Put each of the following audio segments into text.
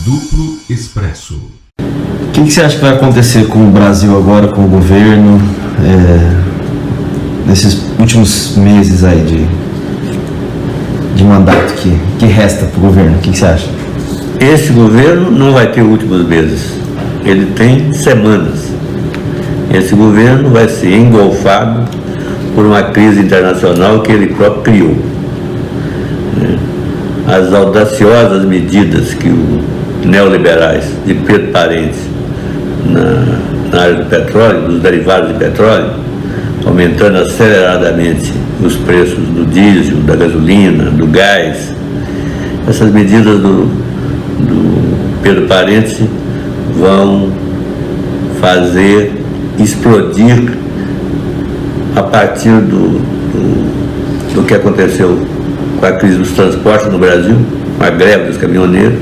Duplo Expresso. O que você acha que vai acontecer com o Brasil agora, com o governo, nesses últimos meses aí de mandato que resta para o governo? O que você acha? Esse governo não vai ter últimos meses, ele tem semanas. Esse governo vai ser engolfado por uma crise internacional que ele próprio criou. As audaciosas medidas que os neoliberais de Pedro Parentes na área do petróleo, dos derivados de petróleo, aumentando aceleradamente os preços do diesel, da gasolina, do gás, essas medidas do Pedro Parentes vão fazer explodir a partir do que aconteceu com a crise dos transportes no Brasil, com a greve dos caminhoneiros,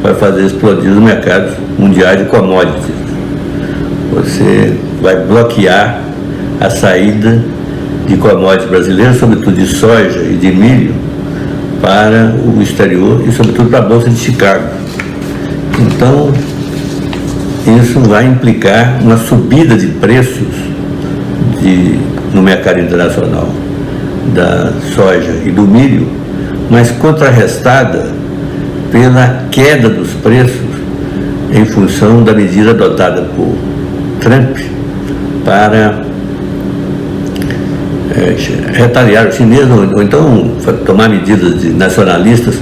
vai fazer explodir os mercados mundiais de commodities. Você vai bloquear a saída de commodities brasileiras, sobretudo de soja e de milho, para o exterior e sobretudo para a Bolsa de Chicago. Então, isso vai implicar uma subida de preços no mercado internacional da soja e do milho, mas contrarrestada pela queda dos preços em função da medida adotada por Trump para retaliar os chineses ou então tomar medidas nacionalistas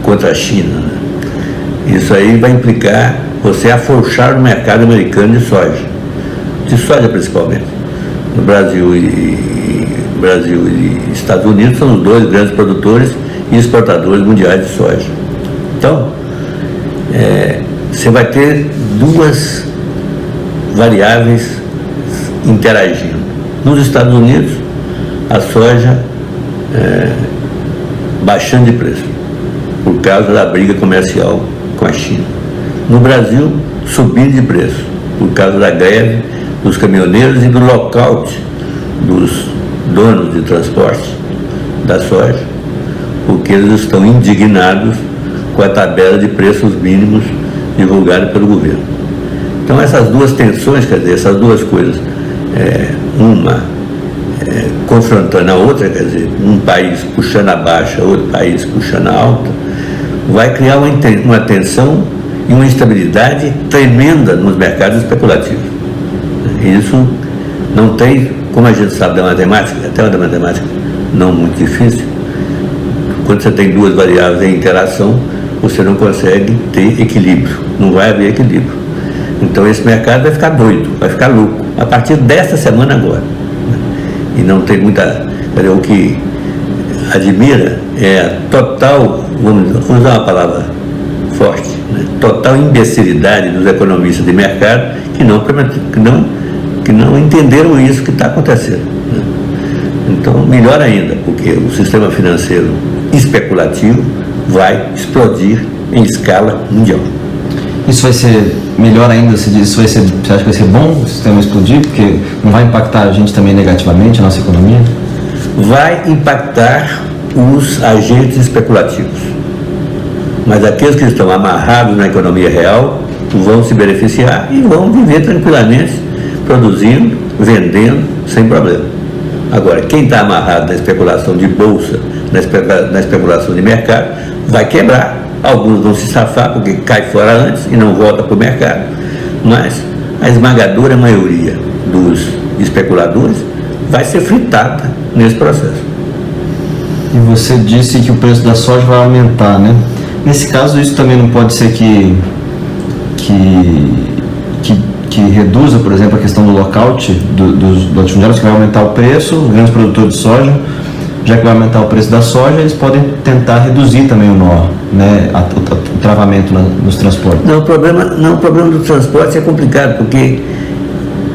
contra a China. Isso aí vai implicar você afrouxar o mercado americano de soja principalmente. No Brasil e Estados Unidos são os dois grandes produtores e exportadores mundiais de soja. Então, você vai ter duas variáveis interagindo. Nos Estados Unidos, a soja baixando de preço por causa da briga comercial com a China. No Brasil, subindo de preço por causa da greve dos caminhoneiros e do lockout dos donos de transporte da soja, porque eles estão indignados com a tabela de preços mínimos divulgada pelo governo. Então essas duas tensões, quer dizer, essas duas coisas, uma confrontando a outra, quer dizer, um país puxando a baixa, outro país puxando a alta, vai criar uma tensão e uma instabilidade tremenda nos mercados especulativos. Isso não tem, como a gente sabe da matemática, até da matemática não muito difícil, quando você tem duas variáveis em interação, você não consegue ter equilíbrio, não vai haver equilíbrio. Então esse mercado vai ficar doido, vai ficar louco, a partir desta semana agora. E não tem muita... O que admira é a total, vamos usar uma palavra forte, né? Total imbecilidade dos economistas de mercado que não entenderam isso que está acontecendo, né? Então, melhor ainda, porque o sistema financeiro especulativo vai explodir em escala mundial. Isso vai ser melhor ainda? Você acha que vai ser bom o sistema explodir? Porque não vai impactar a gente também negativamente, a nossa economia? Vai impactar os agentes especulativos. Mas aqueles que estão amarrados na economia real vão se beneficiar e vão viver tranquilamente, produzindo, vendendo, sem problema. Agora, quem está amarrado na especulação de bolsa, na especulação de mercado, vai quebrar. Alguns vão se safar porque cai fora antes e não volta para o mercado. Mas a esmagadora maioria dos especuladores vai ser fritada nesse processo. E você disse que o preço da soja vai aumentar, né? Nesse caso, isso também não pode ser que reduza, por exemplo, a questão do lockout dos latifundiários, que vai aumentar o preço, os grandes produtores de soja, já que vai aumentar o preço da soja, eles podem tentar reduzir também o nó, né, o travamento nos transportes. Não, o problema do transporte é complicado, porque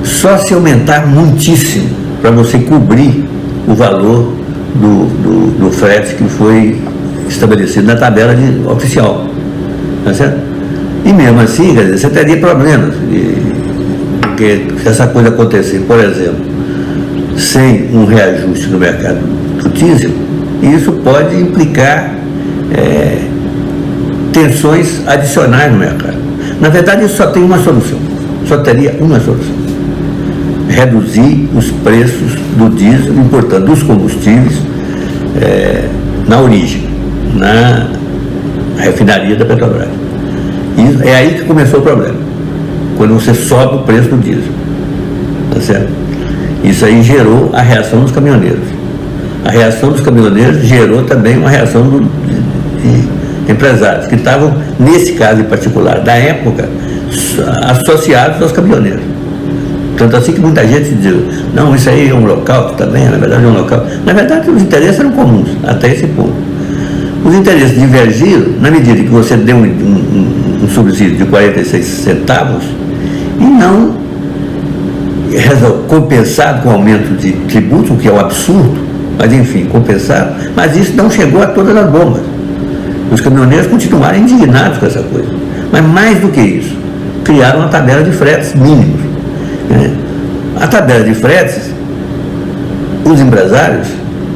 só se aumentar muitíssimo para você cobrir o valor do frete que foi estabelecido na tabela oficial, tá certo? E mesmo assim, quer dizer, você teria problemas, porque se essa coisa acontecer, por exemplo, sem um reajuste no mercado do diesel, isso pode implicar tensões adicionais no mercado. Na verdade, isso só tem uma solução, só teria uma solução: reduzir os preços do diesel, importando dos combustíveis, na origem, na refinaria da Petrobras. E é aí que começou o problema, quando você sobe o preço do diesel, tá certo? Isso aí gerou a reação dos caminhoneiros. A reação dos caminhoneiros gerou também uma reação de empresários, que estavam, nesse caso em particular, da época, associados aos caminhoneiros. Tanto assim que muita gente diz, não, isso aí é um lockout também, na verdade é um lockout. Na verdade, os interesses eram comuns, até esse ponto. Os interesses divergiram na medida que você deu um subsídio de 46 centavos e não compensado com aumento de tributo, o que é um absurdo, mas enfim, compensado, mas isso não chegou a todas as bombas. Os caminhoneiros continuaram indignados com essa coisa. Mas mais do que isso, criaram uma tabela de fretes mínimos. Né? A tabela de fretes, os empresários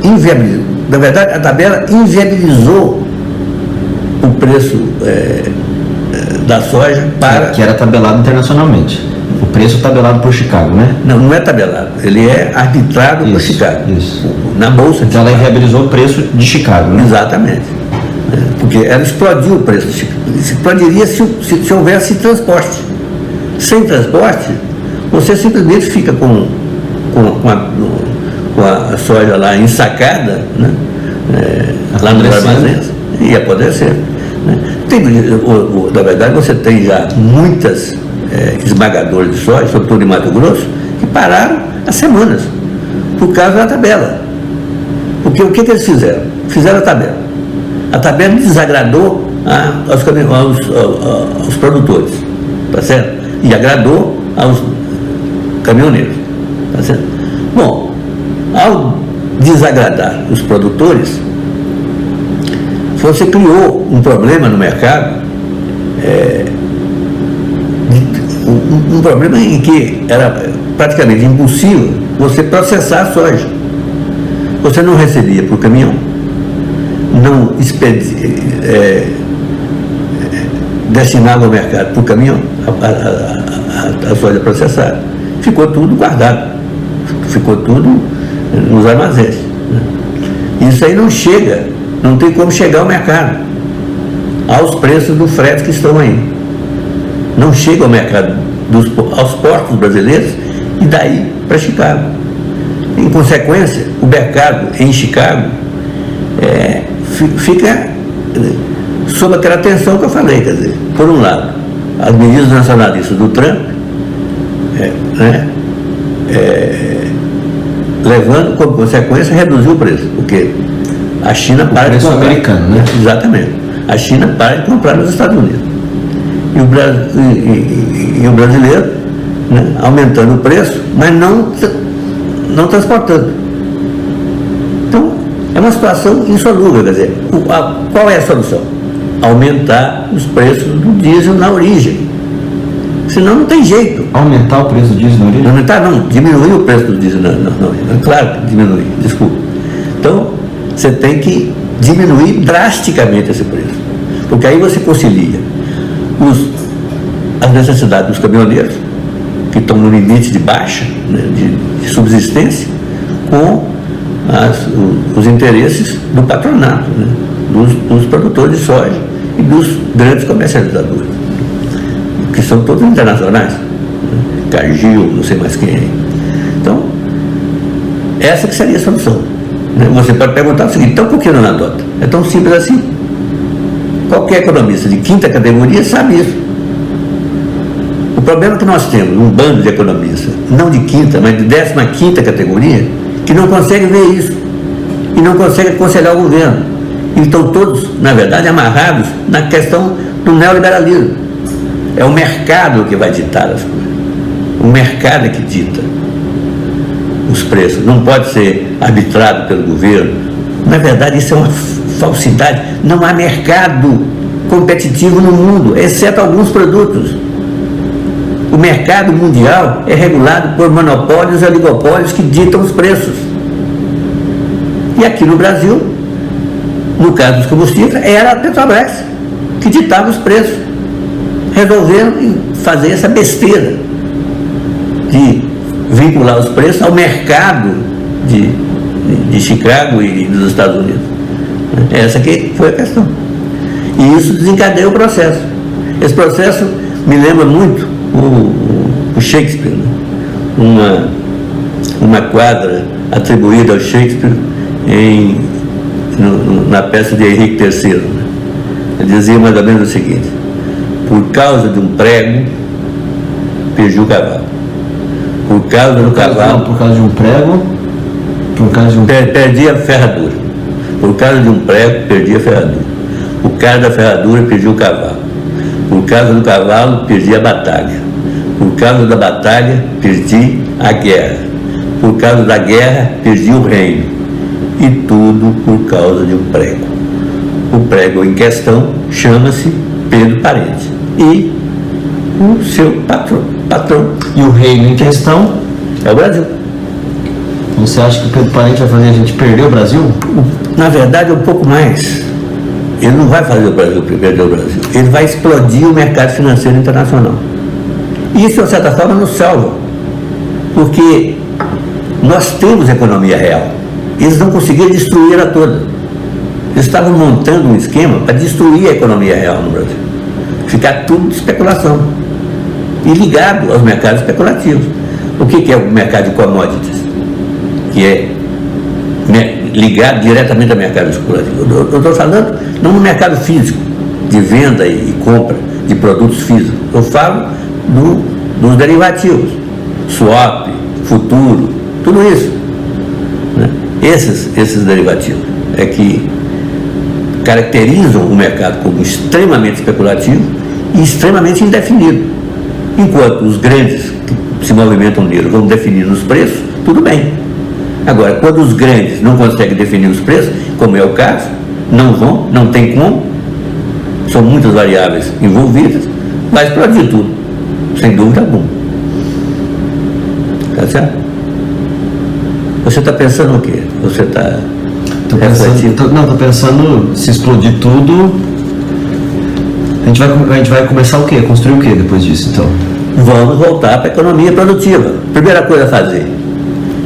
inviabilizam. Na verdade, a tabela inviabilizou o preço da soja para... Que era tabelado internacionalmente. O preço tabelado por Chicago, né? Não, não é tabelado. Ele é arbitrado por Chicago. Isso. Na Bolsa de Então ela inviabilizou o preço de Chicago, né? Exatamente. Porque ela explodiu o preço de Chicago. Explodiria se houvesse transporte. Sem transporte, você simplesmente fica com a soja lá ensacada, né? Lá nos armazéns, e apodrecer. Né? Na verdade, você tem já muitas esmagadoras de soja, sobretudo em Mato Grosso, que pararam há semanas, por causa da tabela. Porque o que eles fizeram? Fizeram a tabela. A tabela desagradou aos produtores, tá certo? E agradou aos caminhoneiros, tá certo? Bom, ao desagradar os produtores, você criou um problema no mercado, um problema em que era praticamente impossível você processar a soja. Você não recebia por caminhão, não destinava ao mercado por caminhão a soja processada. Ficou tudo guardado, ficou tudo nos armazéns. Né? Isso aí não chega, não tem como chegar ao mercado, aos preços do frete que estão aí. Não chega ao mercado, aos portos brasileiros e daí para Chicago. Em consequência, o mercado em Chicago fica sob aquela tensão que eu falei, quer dizer, por um lado, as medidas nacionalistas do Trump, levando como consequência a reduzir o preço, porque a China para de comprar. Americano, né? Exatamente. A China para de comprar nos Estados Unidos. E o brasileiro, né, aumentando o preço, mas não transportando. Então, é uma situação insolúvel, quer dizer, qual é a solução? Aumentar os preços do diesel na origem. Senão não tem jeito. Aumentar o preço do diesel na origem? Aumentar não, diminuir o preço do diesel na origem. Claro que diminuir, desculpa. Então, você tem que diminuir drasticamente esse preço. Porque aí você concilia as necessidades dos caminhoneiros, que estão no limite de baixa, né, de subsistência, com os interesses do patronato, né, dos produtores de soja e dos grandes comercializadores, que são todos internacionais, né, Cargill, não sei mais quem é. Então, essa que seria a solução. Né? Você pode perguntar o seguinte: então por que não adota? É tão simples assim. Qualquer economista de quinta categoria sabe isso. O problema é que nós temos um bando de economistas, não de quinta, mas de 15ª categoria, que não consegue ver isso e não consegue aconselhar o governo. E estão todos, na verdade, amarrados na questão do neoliberalismo. É o mercado que vai ditar as coisas. O mercado é que dita os preços. Não pode ser arbitrado pelo governo. Na verdade, isso é uma falsidade. Não há mercado competitivo no mundo, exceto alguns produtos. O mercado mundial é regulado por monopólios e oligopólios que ditam os preços. E aqui no Brasil, no caso dos combustíveis, era a Petrobras. que ditavam os preços. Resolveram fazer essa besteira de vincular os preços ao mercado de Chicago e dos Estados Unidos. Essa que foi a questão. E isso desencadeia o processo. Esse processo me lembra muito o Shakespeare, né? Uma quadra atribuída ao Shakespeare na peça de Henrique III. Né? Ele dizia mais ou menos o seguinte: por causa de um prego, perdi o cavalo. Por causa do cavalo... Por causa de um prego, perdi a ferradura. Por causa de um prego, perdi a ferradura. Por causa da ferradura, perdi o cavalo. Por causa do cavalo, perdi a batalha. Por causa da batalha, perdi a guerra. Por causa da guerra, perdi o reino. E tudo por causa de um prego. O prego em questão chama-se Pedro Parente. E o seu patrão. E o reino em questão é o Brasil. Você acha que o Pedro Parente vai fazer a gente perder o Brasil? Na verdade, é um pouco mais. Ele não vai fazer o Brasil perder o Brasil. Ele vai explodir o mercado financeiro internacional. E isso, de certa forma, nos salva. Porque nós temos economia real. Eles não conseguiram destruir-a toda. Eles estavam montando um esquema para destruir a economia real no Brasil. Ficar tudo de especulação. E ligado aos mercados especulativos. O que é o mercado de commodities? Que é ligado diretamente ao mercado especulativo. Eu estou falando não no mercado físico, de venda e compra de produtos físicos. Eu falo dos derivativos, swap, futuro, tudo isso. Né? Esses derivativos é que caracterizam o mercado como extremamente especulativo e extremamente indefinido. Enquanto os grandes que se movimentam nele vão definir os preços, tudo bem. Agora, quando os grandes não conseguem definir os preços, como é o caso, não tem como, são muitas variáveis envolvidas, vai explodir tudo, sem dúvida alguma. Tá certo? Você está pensando o quê? Você está refletindo? Estou pensando, se explodir tudo, a gente vai começar o quê? Construir o quê depois disso, então? Vamos voltar para a economia produtiva. Primeira coisa a fazer: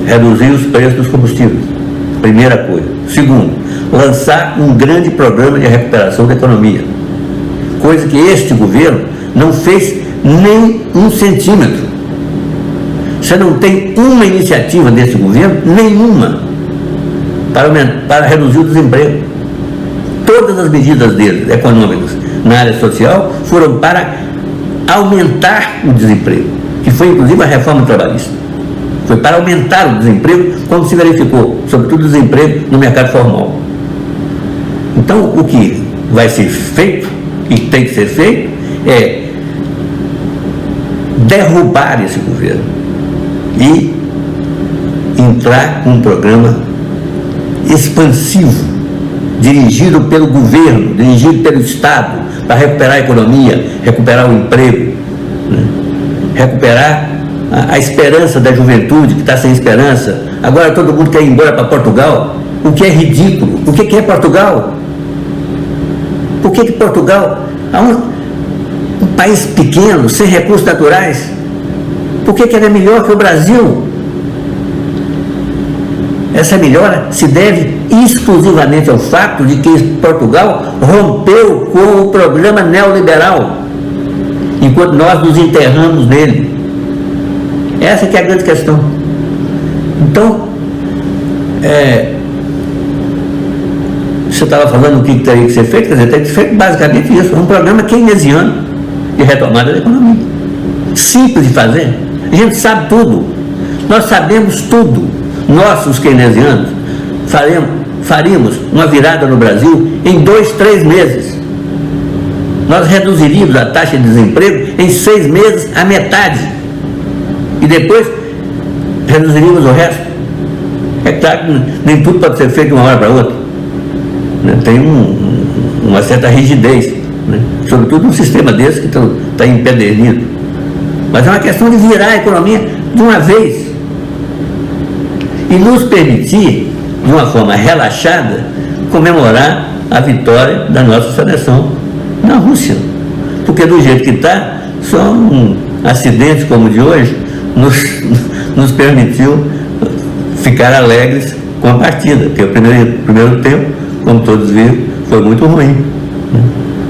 reduzir os preços dos combustíveis. Primeira coisa. Segundo, lançar um grande programa de recuperação da economia. Coisa que este governo não fez nem 1 centímetro. Você não tem uma iniciativa desse governo, nenhuma, para reduzir o desemprego. Todas as medidas dele, econômicas, na área social, foram para aumentar o desemprego, que foi inclusive a reforma trabalhista. Foi para aumentar o desemprego, como se verificou, sobretudo o desemprego no mercado formal. Então, o que vai ser feito, e tem que ser feito, é derrubar esse governo e entrar com um programa expansivo, dirigido pelo governo, dirigido pelo Estado, para recuperar a economia, recuperar o emprego, né? Recuperar a esperança da juventude, que está sem esperança. Agora todo mundo quer ir embora para Portugal, o que é ridículo. O que é Portugal? Por que Portugal, um país pequeno, sem recursos naturais, por que ele é melhor que o Brasil? Essa melhora se deve exclusivamente ao fato de que Portugal rompeu com o programa neoliberal, enquanto nós nos enterramos nele. Essa que é a grande questão. Então, você estava falando o que teria que ser feito, quer dizer, tem que ser feito basicamente isso, um programa keynesiano de retomada da economia. Simples de fazer, a gente sabe tudo, nós sabemos tudo. Nós, os keynesianos, faríamos uma virada no Brasil em 2, 3 meses. Nós reduziríamos a taxa de desemprego em 6 meses à metade. E depois reduziríamos o resto. É claro que nem tudo pode ser feito de uma hora para outra. Tem uma certa rigidez, né? Sobretudo um sistema desse que está empedernido. Mas é uma questão de virar a economia de uma vez e nos permitir, de uma forma relaxada, comemorar a vitória da nossa seleção Na Rússia. Porque do jeito que está, só um acidente como o de hoje nos permitiu ficar alegres com a partida, porque o primeiro tempo, como todos viram, foi muito ruim.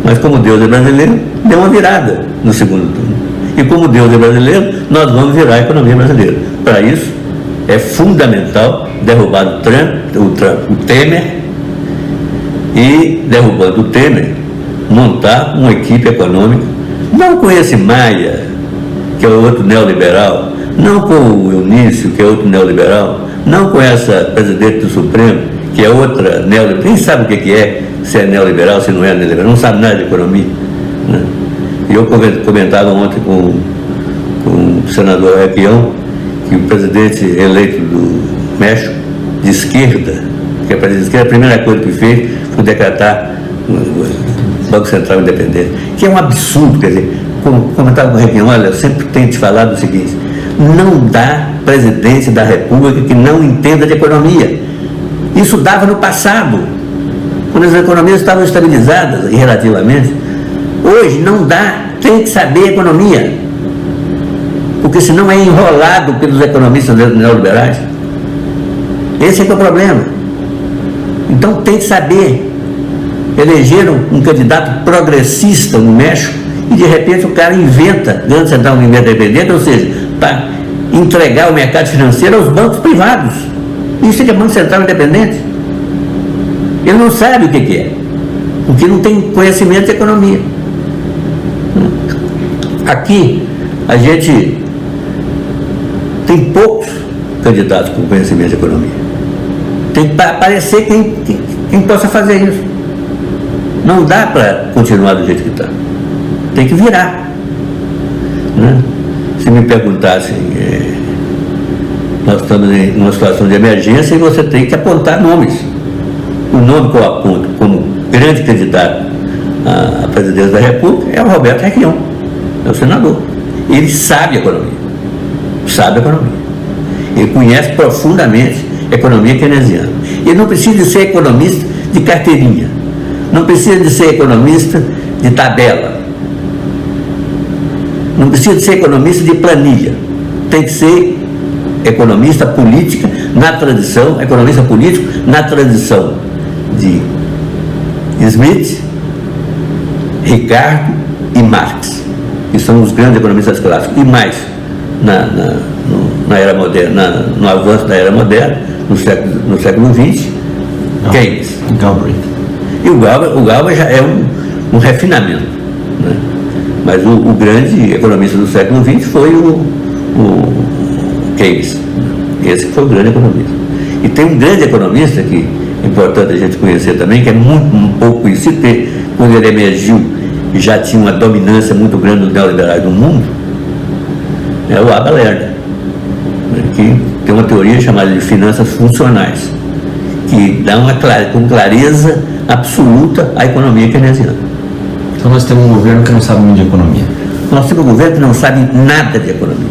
Mas como Deus é brasileiro, deu uma virada no segundo turno. E como Deus é brasileiro, nós vamos virar a economia brasileira. Para isso, é fundamental derrubar o Temer, e derrubando o Temer, montar uma equipe econômica, não com esse Maia, que é outro neoliberal, não com o Eunício, que é outro neoliberal, não com essa presidente do Supremo, que é outra neoliberal. Quem sabe o que é, se é neoliberal, se não é neoliberal, não sabe nada de economia, né? E eu comentava ontem com o senador Requião, que o presidente eleito do México, de esquerda, que é presidente de esquerda, a primeira coisa que fez foi decretar o Banco Central independente, que é um absurdo. Quer dizer, como comentava com o Requião, olha, eu sempre tenho te falado o seguinte: não dá presidente da República que não entenda de economia. Isso dava no passado, quando as economias estavam estabilizadas, e relativamente. Hoje não dá, tem que saber economia, porque senão é enrolado pelos economistas neoliberais. Esse é que é o problema. Então tem que saber. Elegeram um candidato progressista no México e de repente o cara inventa Banco Central independente, ou seja, para entregar o mercado financeiro aos bancos privados. Isso é que é Banco Central independente. Ele não sabe o que é, porque não tem conhecimento de economia. Aqui a gente tem poucos candidatos com conhecimento de economia. Tem que aparecer quem possa fazer isso. Não dá para continuar do jeito que está. Tem que virar, né? Se me perguntassem, nós estamos em uma situação de emergência e você tem que apontar nomes. O nome que eu aponto como grande candidato à presidência da República é o Roberto Requião, é o senador. Ele sabe economia. Ele conhece profundamente a economia keynesiana. Ele não precisa de ser economista de carteirinha, não precisa de ser economista de tabela, não precisa de ser economista de planilha. Tem que ser economista política na tradição, economista político na tradição de Smith, Ricardo e Marx, que são os grandes economistas clássicos. E mais, na era moderna, no avanço da era moderna, no século XX, Keynes. Galbraith. E o Galbraith já é um refinamento, né? Mas o grande economista do século XX foi o Keynes. Esse foi o grande economista. E tem um grande economista que é importante a gente conhecer também, que é um pouco conhecido, porque quando ele emergiu já tinha uma dominância muito grande dos neoliberais no mundo, é o Abba Lerner, que tem uma teoria chamada de finanças funcionais, que dá com clareza absoluta a economia keynesiana. Então nós temos um governo que não sabe muito de economia. Nós temos um governo que não sabe nada de economia.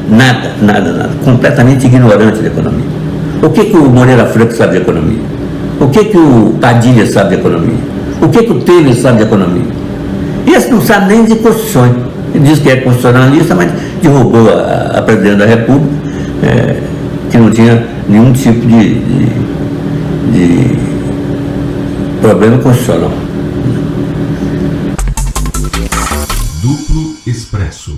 Nada. Completamente ignorante de economia. O que o Moreira Franco sabe de economia? O que o Padilha sabe de economia? O que o Temer sabe de economia? Esse não sabe nem de constituições. Ele diz que é constitucionalista, mas derrubou a presidente da República, que não tinha nenhum tipo de problema constitucional. Duplo Expresso.